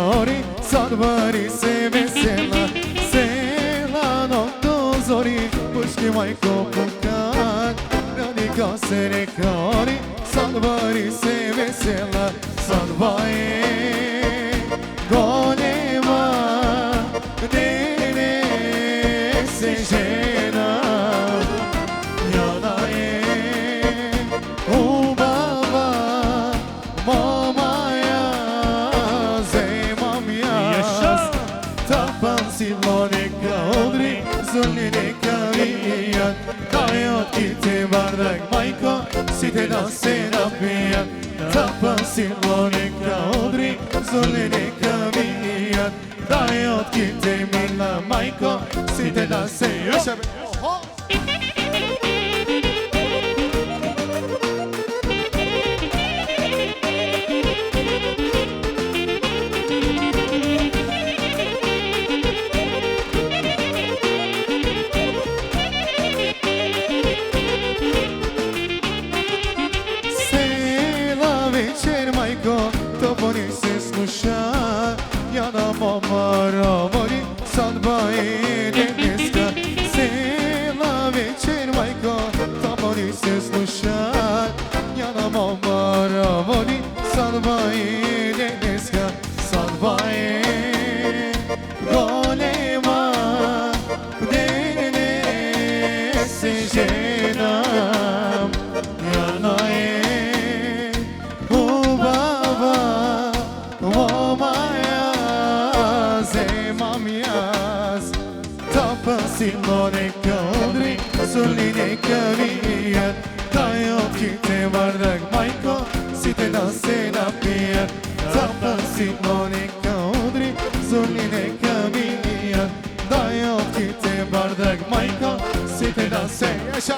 ori, sad bari se vesela, sela noto zori, puški majko pukat, radi kao se reka ori, sad bari se vesela, sad baje golema, gde ne se žena, jana je ubava, mama ja, zemam ja, tapan silo neka odri, zoli neka vijat, daj otkite bardak majko, site da se napijat, tapan silo neka odri, zoli neka vijat, daj otkite mila majko, site da se još. To boni se sluša, ja na mama ravori, sad baje dneska. Sela večer majko, to boni se sluša, ja na mama ravori, sad baje dneska. Sad baje golema, gde ne se ženam, ja je silo neka odri, zoli neka vijat, daj otkite bardak majko, site da se napijat. Tapan silo neka odri, zoli neka vijat, daj otkite bardak majko, site da se jaša.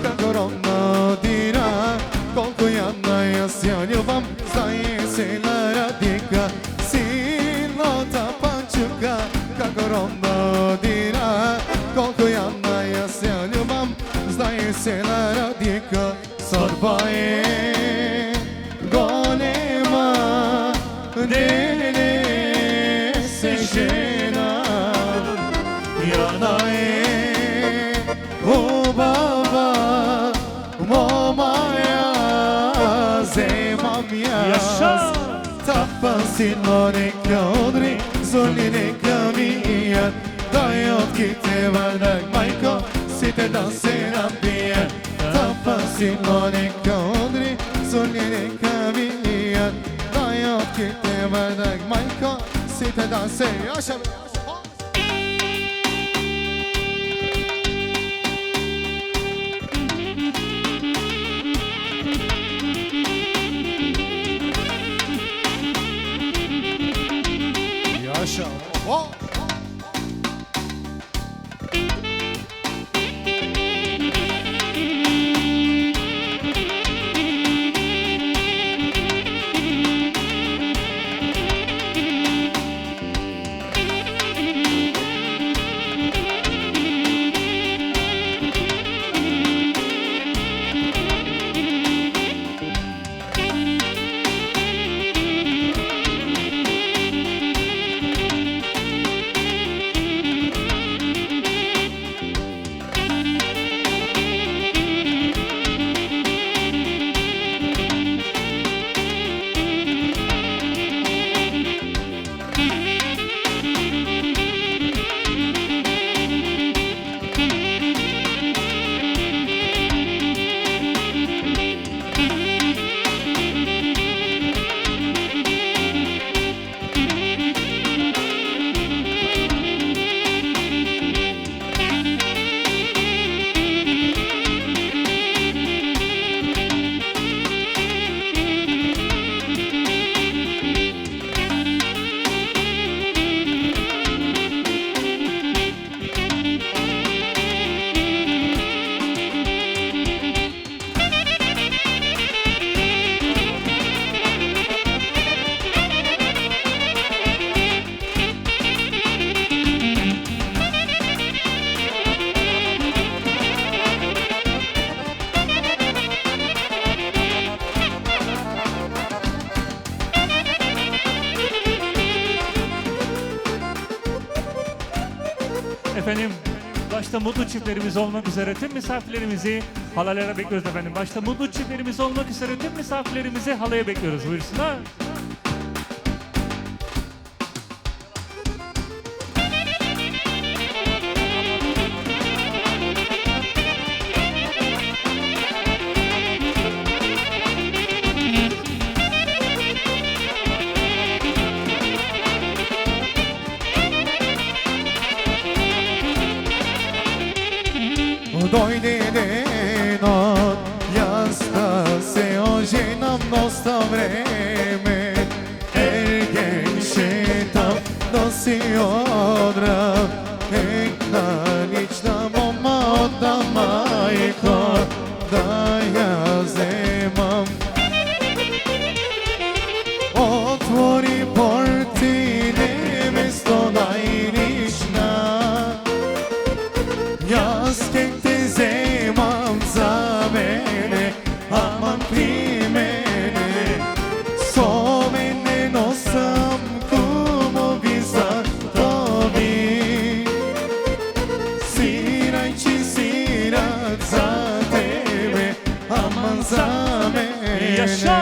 Kako rovno dira, koliko jadna jas ja ljubam, znaje se na radika. Silota pančuka, kako rovno dira, koliko jadna jas ja ljubam, znaje se na radika. Sorba je golema, gde ne se žena, jana je ubava, mama ja, zemam ja. Tapan silo neka odri, zoli neka vijat, daj otkite bardak majko, site da se napijat. Tapan silo neka odri, zoli neka vijat, daj otkite bardak majko, site da se jaša. Oh! Efendim başta mutlu çiftlerimiz olmak üzere tüm misafirlerimizi halaylara bekliyoruz efendim. Başta mutlu çiftlerimiz olmak üzere tüm misafirlerimizi halaya bekliyoruz. Buyursunlar. Dojde not, jasta se oženam dosta vreme, ergenšetam da si odrav, ekna lična moma odda majko, da ja zemam. Otvori portine mesto najlična, jaz kek te zemam za mene, aman pri mene, so mene nosam kumovi za tobi, siraj či sirat za tebe, aman za mene. Yaşa!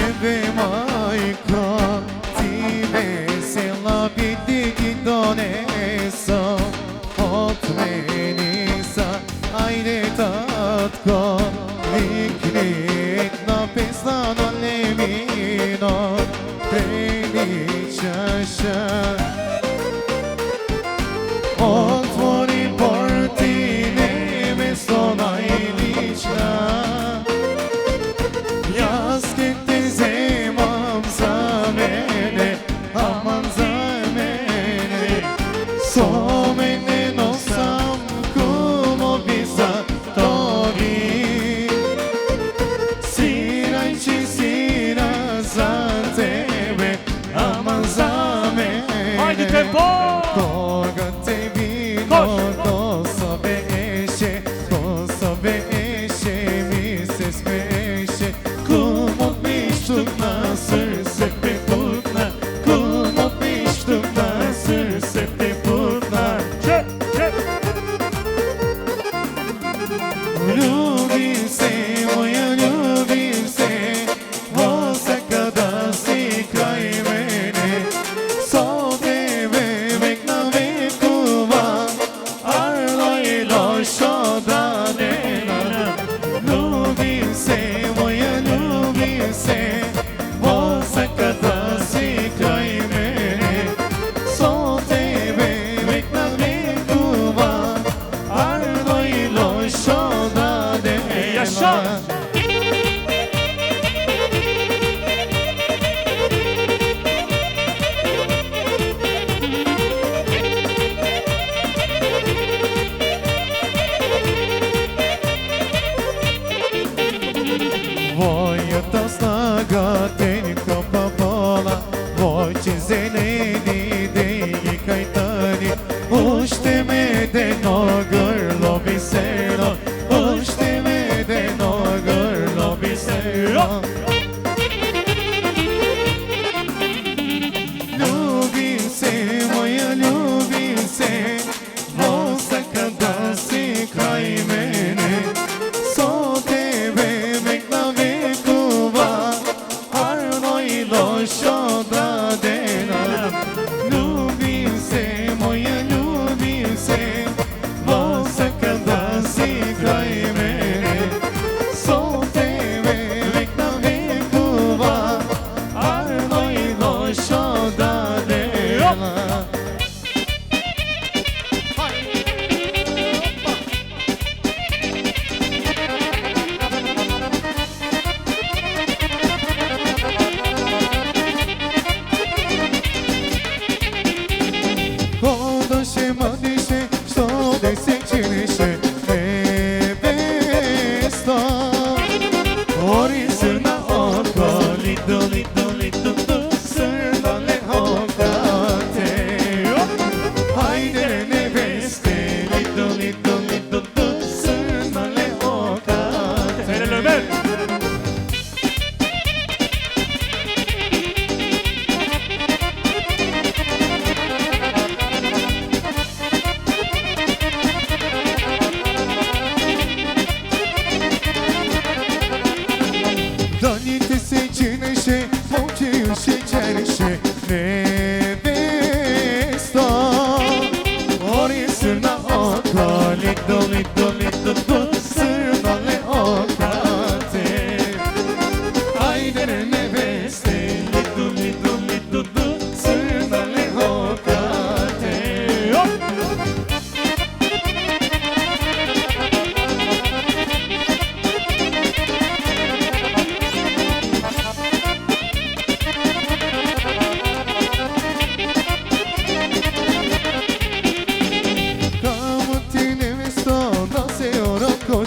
Ebe majko, ti vesela biti ki doneso, od meni sa, ajde tatko, vikni jedna pesna no levino, preni čaša. Otvori portine, mesto najlična, jaz kek te zemam za mene, aman za mene, so mene nosam kumovi za tobi, siraj či sira za tebe, aman za mene. Haydi tempo! Koga te vino, to sobe eše, mi se smeše, kumo pištuk na srce te putna, kumo pištuk na srce te putna. Çek, çek. Ljubim se, moja ljubim se, voza kada si kraj mene, so tebe vek na vekova, arlo i lošo da nema. Ljubim se, moja ljubim se, voza kada si kraj mene, so tebe vek na vekova, arlo i lošo da nema. Yaşa! Voyata snaga tenka papola, voće zeleni deji kajtani, ušte me deno grlo bisero, ušte me deno grlo bisero. Ljubim se, moja ljubim se, voza kada si kraj mene, so tebe vek na vekova, arno i lošo da denam. Ljubim se, moja ljubim se,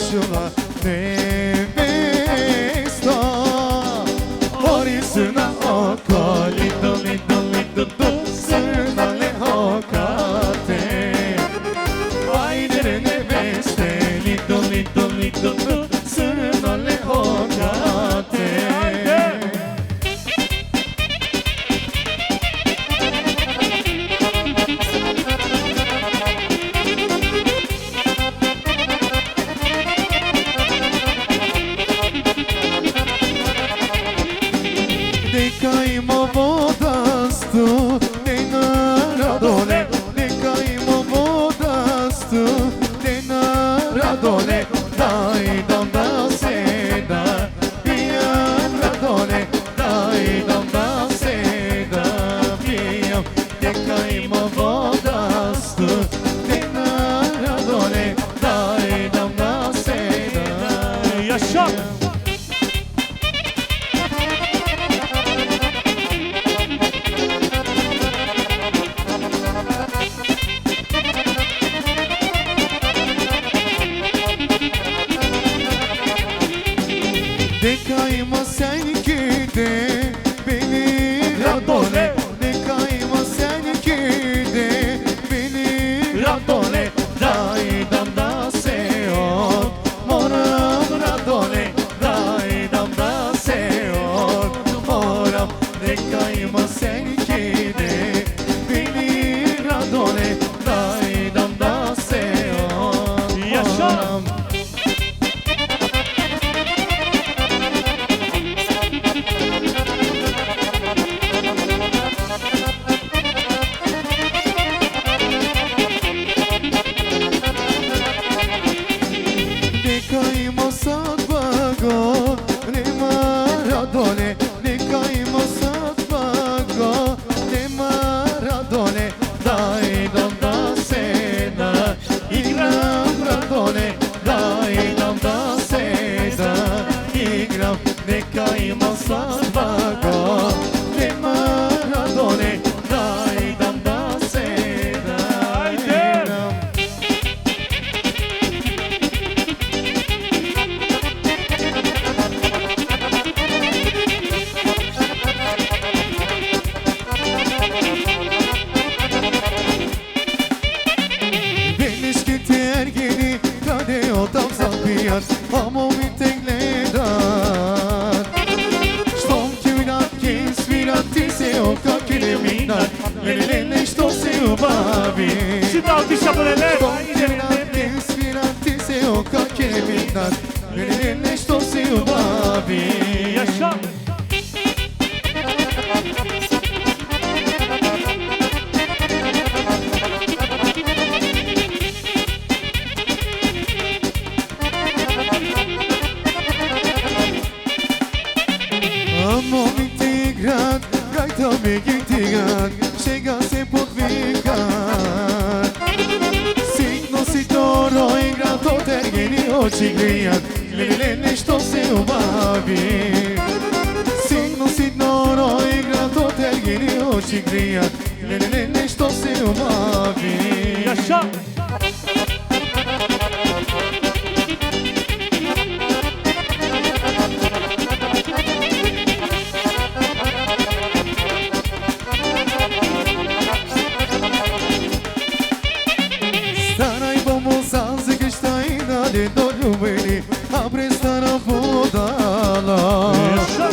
došla nevesta. Ori crna oka, lido, lido, lido, do, crnale okate. Ajde neveste, lido, lido, lido, do, crnale okate. Neka ima vodastu, nena radole. Neka ima vodastu, nena radole. Daj dam da seda, pijam radole. Daj dam da seda, pijam. Neka ima vodastu, nena radole. Daj dam da seda. Yaşa! Neka ima senki de beni radole. Neka ima senki de beni radole. Daj dam da se od moram radole. Daj dam da se od moram. Neka ima senki de beni radole. Daj dam da se od Yaşa! moram. Neka ima svadba god, nema radole. Neka ima svadba god, nema radole. Daj dam da seda, igram radole. Daj dam da seda, igram. Neka ima svadba god, nema radole. Daj dam da seda, igram. Benishkiti ergeni kade otam zapijat, amo mi te gledat. Štom kjurat ke svirat, ti se oka kile minat. Lele lele što se ubavi. Şimdi alkış yapın hele. Štom kjurat ke svirat, ti se oka kile minat. Lele lele što se ubavi. Yaşa! Amo mi ti grad, gajta mi gitigat, šega se podvigat. Sitno si toro igra, to tergeni oči grijat, lele lele što se ubavi. Sitno si toro igra, to tergeni oči grijat, lele lele što se ubavi. Yaşa! Staraj bomo zanzike šta i dalje doljubili, a prestara podala. Yaşa!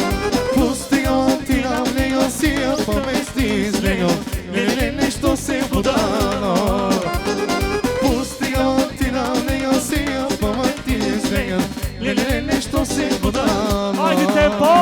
Pusti ga, ti nam njega sija, pa mesti iz njega, lele nešto se podala. Pusti ga, ti nam njega sija, pa mesti iz njega, lele nešto se podala. Haydi tempo!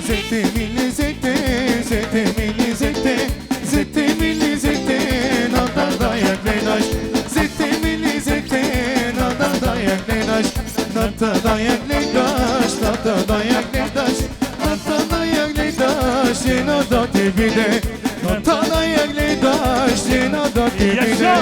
Zete mili, zete mili, dayak le dash, tata dayak le dash, tata dayak le dash, ina da tibide, tata dayak le dash, ina da tibide.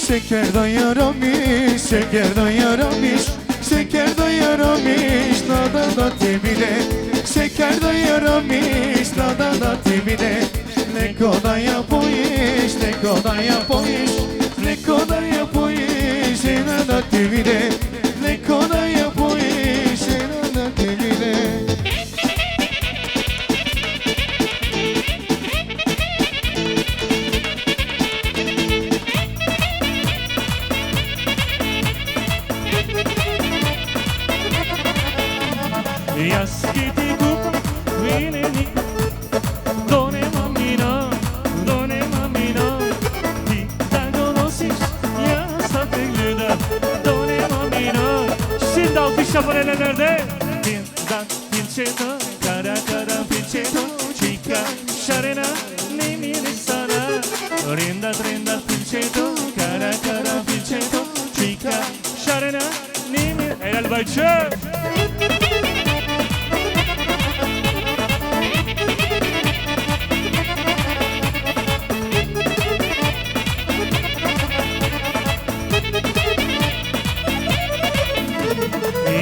Şekerden yaramış, şekerden yaramış, şekerden yaramış, nada da tebile. Şekerden yaramış, nada da tebile. Ne kadar yapıyış, ne kadar yapıyış, ne kadar yapıyış, nada tebile. Ne kadar yapıyış, nada tebile. Yaskiti kupa vineni, done mamina, ti da conosis, ya sapeglida, done mamina. Şimdi alkış yapan ellerde. Pindan pinceto, cara cara pinceto, chica sharena, ne mire sana. Rinda pinceto, cara cara pinceto, chica sharena, ne mire. Helal Bayçı.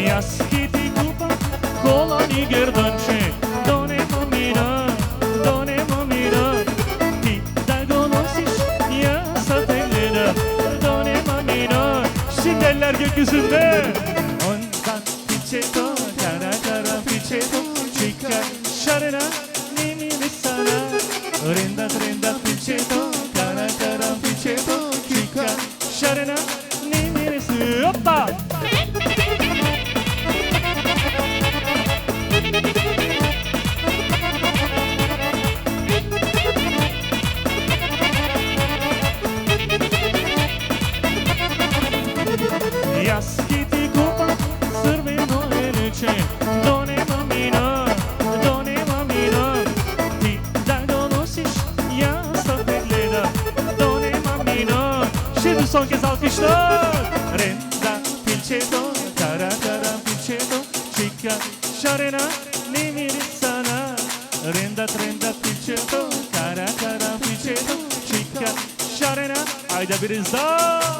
Yaskiti kupa, kolani gerdanče, done mamina, ti da gonosiš, ya satelida, done mamina. Şimdi eller gökyüzünde. Ondan pinceto, cara cara pinceto, chica sharena, nimini sana. Renda pinceto, cara cara pinceto, chica sharena, nimini sana. Hoppa! Yaskiti kupa, srveno eleče, done mamina, ti da donosiš, ya sapegleda, done mamina. Şimdi son kez alkışlar. Renda pinceto, cara cara pinceto, chica sharena, ne miri sana. Renda pinceto, cara cara pinceto, chica sharena. Ayda bir izah.